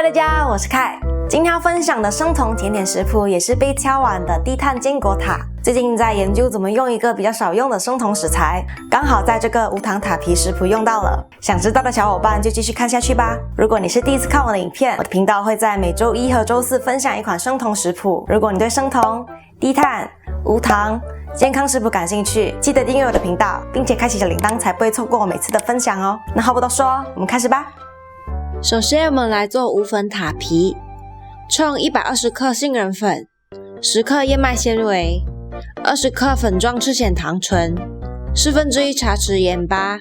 嗨，大家，我是凯。今天要分享的生酮甜点食谱也是被敲碗的低碳坚果塔。最近在研究怎么用一个比较少用的生酮食材，刚好在这个无糖塔皮食谱用到了。想知道的小伙伴就继续看下去吧。如果你是第一次看我的影片，我的频道会在每周一和周四分享一款生酮食谱。如果你对生酮、低碳、无糖、健康食谱感兴趣，记得订阅我的频道，并且开启小铃铛，才不会错过我每次的分享哦。那话不多说，我们开始吧。首先我们来做无粉塔皮，冲120克杏仁粉，10克燕麦纤维，20克粉状赤藓糖醇，1/4茶匙盐巴，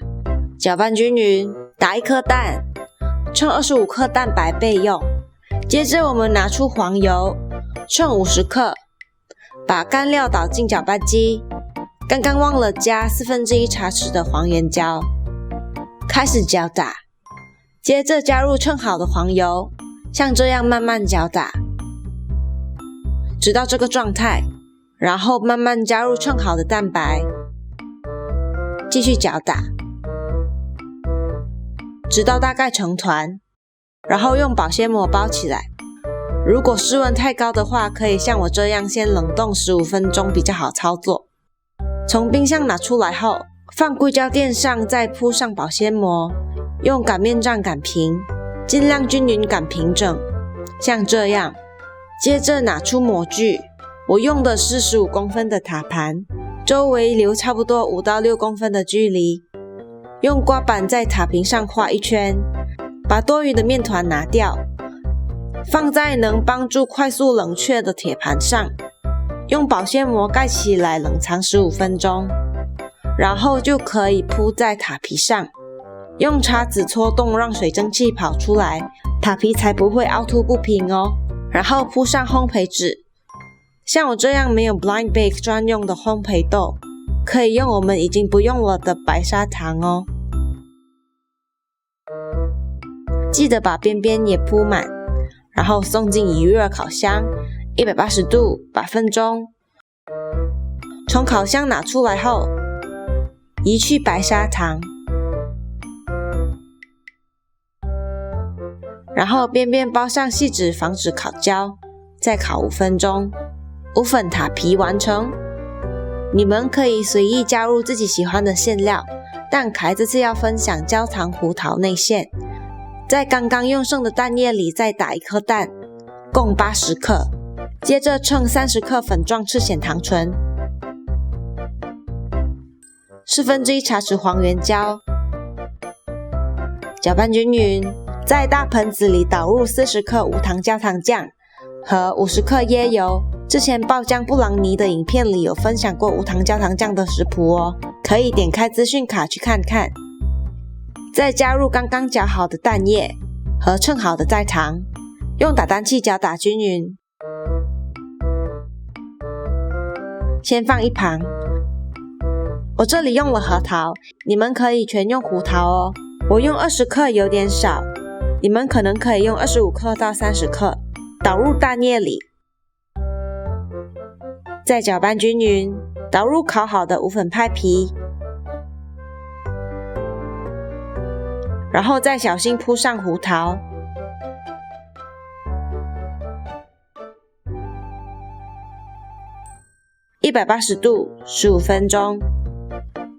搅拌均匀，打1颗蛋，冲25克蛋白备用。接着我们拿出黄油，冲50克，把干料倒进搅拌机，刚刚忘了加1/4茶匙的黄原胶，开始搅打。接着加入称好的黄油，像这样慢慢搅打，直到这个状态，然后慢慢加入称好的蛋白，继续搅打，直到大概成团，然后用保鲜膜包起来。如果室温太高的话，可以像我这样先冷冻15分钟比较好操作。从冰箱拿出来后，放硅胶垫上，再铺上保鲜膜，用擀面杖擀平，尽量均匀擀平整，像这样。接着拿出模具，我用的是15公分的塔盘，周围留差不多5到6公分的距离，用刮板在塔皮上画一圈，把多余的面团拿掉，放在能帮助快速冷却的铁盘上，用保鲜膜盖起来冷藏15分钟，然后就可以铺在塔皮上。用叉子戳洞，让水蒸气跑出来，塔皮才不会凹凸不平哦。然后铺上烘焙纸，像我这样没有 blind bake 专用的烘焙豆，可以用我们已经不用了的白砂糖哦。记得把边边也铺满，然后送进预热烤箱，180度8分钟。从烤箱拿出来后，移去白砂糖，然后边边包上锡纸防止烤焦，再烤5分钟。无粉塔皮完成。你们可以随意加入自己喜欢的馅料，但凯这次要分享焦糖胡桃内馅。在刚刚用剩的蛋液里再打1颗蛋，共80克。接着称30克粉状赤藓糖醇，1/4茶匙黄原胶，搅拌均匀。在大盆子里倒入40克无糖焦糖酱和50克椰油。之前爆浆布朗尼的影片里有分享过无糖焦糖酱的食谱哦，可以点开资讯卡去看看。再加入刚刚搅好的蛋液和称好的蔗糖，用打蛋器搅打均匀。先放一旁。我这里用了核桃，你们可以全用胡桃哦。我用20克有点少，你们可能可以用25克到30克，倒入蛋液里，再搅拌均匀，倒入烤好的无粉派皮，然后再小心铺上胡桃，180度15分钟。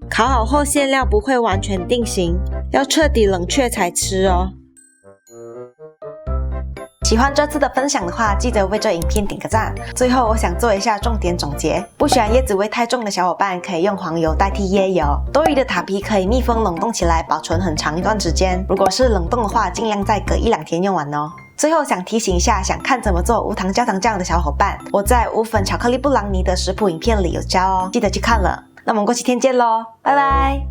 烤好后馅料不会完全定型，要彻底冷却才吃哦。喜欢这次的分享的话，记得为这影片点个赞。最后我想做一下重点总结，不喜欢椰子味太重的小伙伴可以用黄油代替椰油。多余的塔皮可以密封冷冻起来，保存很长一段时间。如果是冷冻的话，尽量再隔1-2天用完哦。最后想提醒一下，想看怎么做无糖焦糖酱的小伙伴，我在无粉巧克力布朗尼的食谱影片里有教哦，记得去看了。那我们过7天见咯，拜拜。